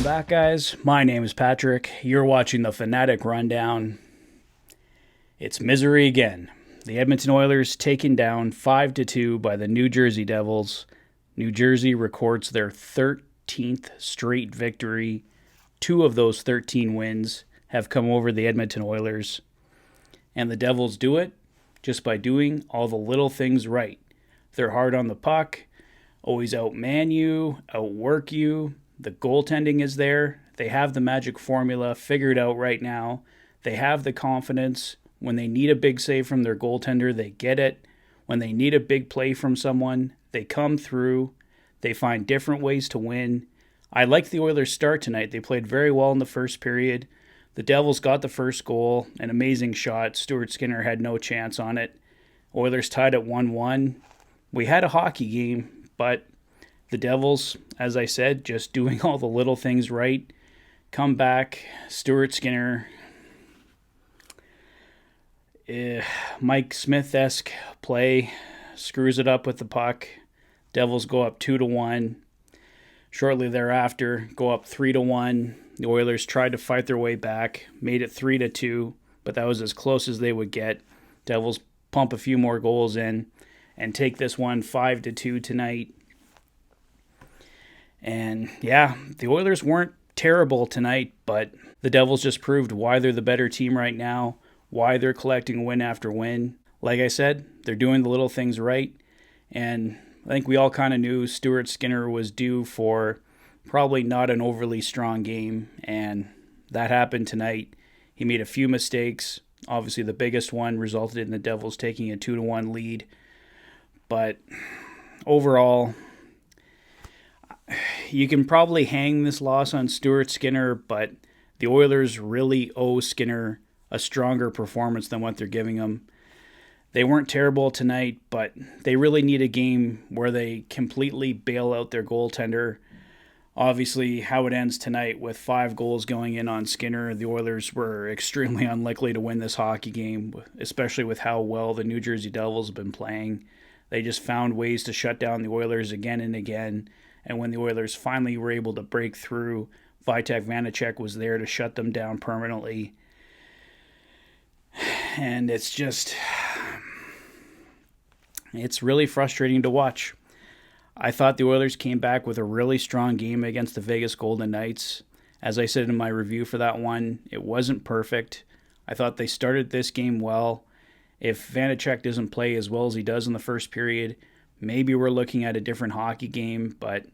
back, guys. My name is Patrick. You're watching the Fanatic Rundown. It's misery again. The Edmonton Oilers taken down 5-2 by the New Jersey Devils. New Jersey records their 13th straight victory. 2 of those 13 wins have come over the Edmonton Oilers. And the Devils do it just by doing all the little things right. They're hard on the puck, always outman you, outwork you. The goaltending is there. They have the magic formula figured out right now. They have the confidence. When they need a big save from their goaltender, they get it. When they need a big play from someone, they come through. They find different ways to win. I liked the Oilers' start tonight. They played very well in the first period. The Devils got the first goal, an amazing shot. Stuart Skinner had no chance on it. Oilers tied at 1-1. We had a hockey game, but the Devils, as I said, just doing all the little things right. Come back, Stuart Skinner, Mike Smith-esque play, screws it up with the puck. Devils go up 2-1. Shortly thereafter, go up 3-1. The Oilers tried to fight their way back, made it 3-2, but that was as close as they would get. Devils pump a few more goals in and take this one 5-2 tonight. And yeah, the Oilers weren't terrible tonight, but the Devils just proved why they're the better team right now, why they're collecting win after win. Like I said, they're doing the little things right, and I think we all kind of knew Stuart Skinner was due for probably not an overly strong game, and that happened tonight. He made a few mistakes. Obviously, the biggest one resulted in the Devils taking a 2-1 lead, but overall, you can probably hang this loss on Stuart Skinner, but the Oilers really owe Skinner a stronger performance than what they're giving him. They weren't terrible tonight, but they really need a game where they completely bail out their goaltender. Obviously, how it ends tonight with 5 goals going in on Skinner, the Oilers were extremely unlikely to win this hockey game, especially with how well the New Jersey Devils have been playing. They just found ways to shut down the Oilers again and again. And when the Oilers finally were able to break through, Vitek Vanacek was there to shut them down permanently. And it's really frustrating to watch. I thought the Oilers came back with a really strong game against the Vegas Golden Knights. As I said in my review for that one, it wasn't perfect. I thought they started this game well. If Vanacek doesn't play as well as he does in the first period, maybe we're looking at a different hockey game, but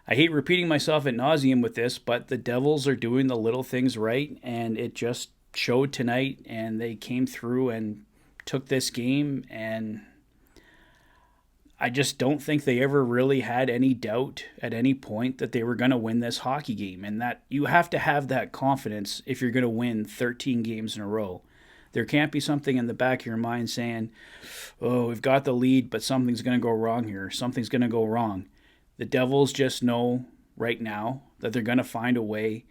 I hate repeating myself ad nauseum with this, but the Devils are doing the little things right, and it just showed tonight, and they came through and took this game, and I just don't think they ever really had any doubt at any point that they were going to win this hockey game, and that you have to have that confidence if you're going to win 13 games in a row. There can't be something in the back of your mind saying, oh, we've got the lead, but something's going to go wrong here. Something's going to go wrong. The Devils just know right now that they're going to find a way.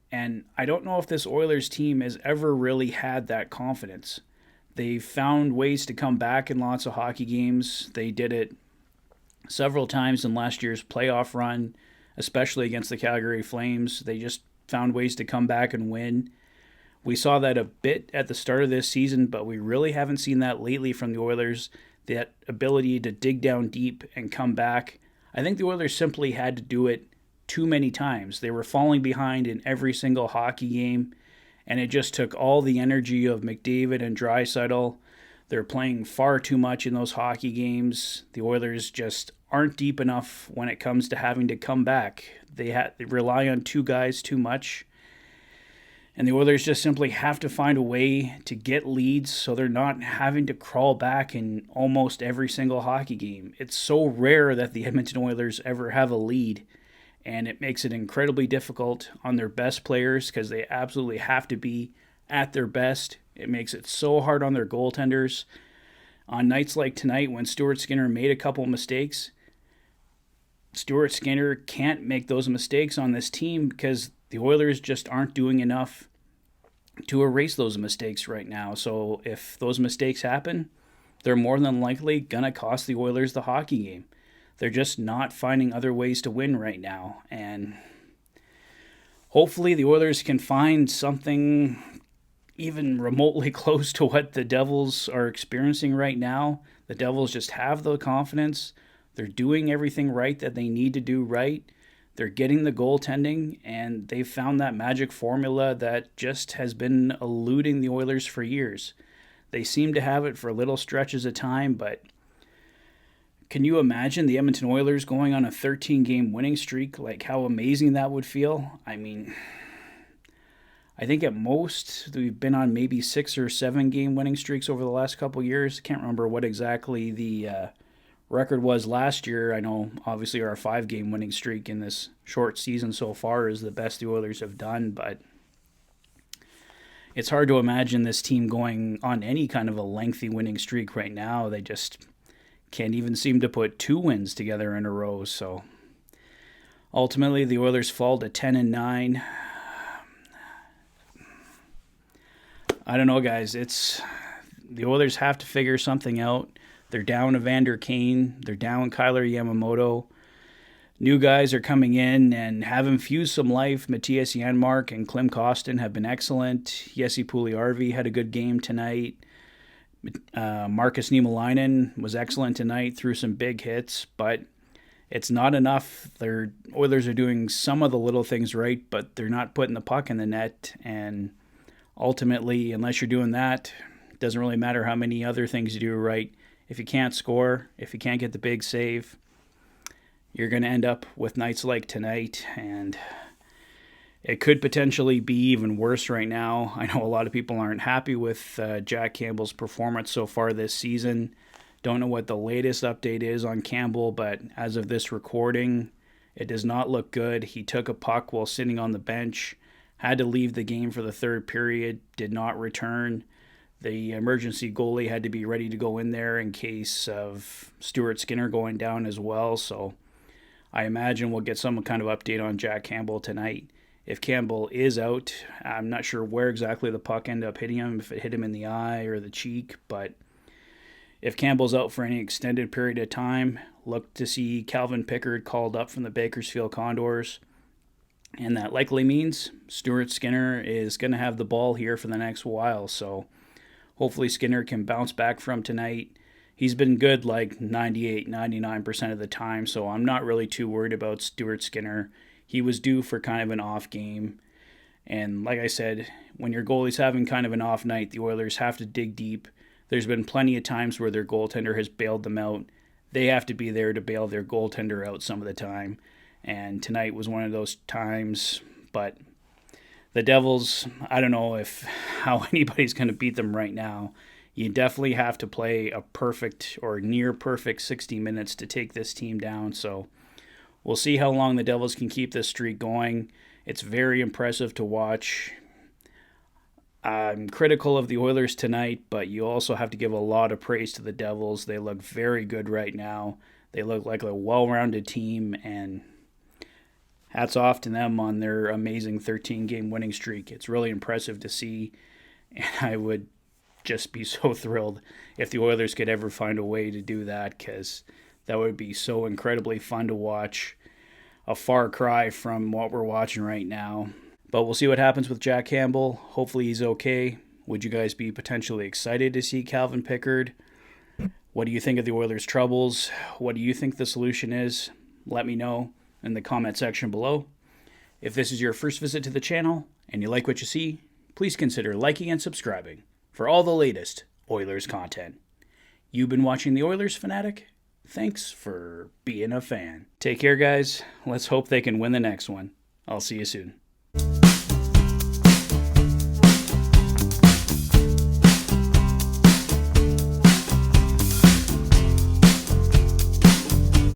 And I don't know if this Oilers team has ever really had that confidence. They found ways to come back in lots of hockey games. They did it several times in last year's playoff run, especially against the Calgary Flames. They just found ways to come back and win. We saw that a bit at the start of this season, but we really haven't seen that lately from the Oilers, that ability to dig down deep and come back. I think the Oilers simply had to do it too many times. They were falling behind in every single hockey game, and it just took all the energy of McDavid and Draisaitl. They're playing far too much in those hockey games. The Oilers just aren't deep enough when it comes to having to come back. They rely on 2 guys too much, and the Oilers just simply have to find a way to get leads so they're not having to crawl back in almost every single hockey game. It's so rare that the Edmonton Oilers ever have a lead, and it makes it incredibly difficult on their best players because they absolutely have to be at their best. It makes it so hard on their goaltenders. On nights like tonight when Stuart Skinner made a couple mistakes, Stuart Skinner can't make those mistakes on this team because the Oilers just aren't doing enough to erase those mistakes right now. So if those mistakes happen, they're more than likely going to cost the Oilers the hockey game. They're just not finding other ways to win right now. And hopefully the Oilers can find something even remotely close to what the Devils are experiencing right now. The Devils just have the confidence. They're doing everything right that they need to do right. They're getting the goaltending, and they've found that magic formula that just has been eluding the Oilers for years. They seem to have it for little stretches of time, but can you imagine the Edmonton Oilers going on a 13-game winning streak? Like, how amazing that would feel? I mean, I think at most we've been on maybe 6 or 7 game winning streaks over the last couple of years. Can't remember what exactly the record was last year. I know obviously our 5-game winning streak in this short season so far is the best the Oilers have done, but it's hard to imagine this team going on any kind of a lengthy winning streak right now. They just can't even seem to put 2 wins together in a row. So ultimately the Oilers fall to 10-9. I don't know, guys. The Oilers have to figure something out. They're down Evander Kane. They're down Kyler Yamamoto. New guys are coming in and have infused some life. Matthias Janmark and Klim Kostin have been excellent. Jesse Puljujärvi had a good game tonight. Markus Niemelainen was excellent tonight, threw some big hits, but it's not enough. The Oilers are doing some of the little things right, but they're not putting the puck in the net. And ultimately, unless you're doing that, it doesn't really matter how many other things you do right. If you can't score, if you can't get the big save, you're going to end up with nights like tonight, and it could potentially be even worse right now. I know a lot of people aren't happy with Jack Campbell's performance so far this season. Don't know what the latest update is on Campbell, but as of this recording, it does not look good. He took a puck while sitting on the bench, had to leave the game for the third period, did not return. The emergency goalie had to be ready to go in there in case of Stuart Skinner going down as well. So I imagine we'll get some kind of update on Jack Campbell tonight. If Campbell is out, I'm not sure where exactly the puck ended up hitting him, if it hit him in the eye or the cheek. But if Campbell's out for any extended period of time, look to see Calvin Pickard called up from the Bakersfield Condors. And that likely means Stuart Skinner is going to have the ball here for the next while. So hopefully Skinner can bounce back from tonight. He's been good like 98, 99% of the time, so I'm not really too worried about Stuart Skinner. He was due for kind of an off game. And like I said, when your goalie's having kind of an off night, the Oilers have to dig deep. There's been plenty of times where their goaltender has bailed them out. They have to be there to bail their goaltender out some of the time. And tonight was one of those times, but the Devils, I don't know how anybody's going to beat them right now. You definitely have to play a perfect or near perfect 60 minutes to take this team down. So we'll see how long the Devils can keep this streak going. It's very impressive to watch. I'm critical of the Oilers tonight, but you also have to give a lot of praise to the Devils. They look very good right now. They look like a well-rounded team, and hats off to them on their amazing 13-game winning streak. It's really impressive to see, and I would just be so thrilled if the Oilers could ever find a way to do that, because that would be so incredibly fun to watch. A far cry from what we're watching right now. But we'll see what happens with Jack Campbell. Hopefully he's okay. Would you guys be potentially excited to see Calvin Pickard? What do you think of the Oilers' troubles? What do you think the solution is? Let me know in the comment section below. If this is your first visit to the channel and you like what you see, please consider liking and subscribing for all the latest Oilers content. You've been watching the Oilers Fanatic. Thanks for being a fan. Take care, guys. Let's hope they can win the next one. I'll see you soon.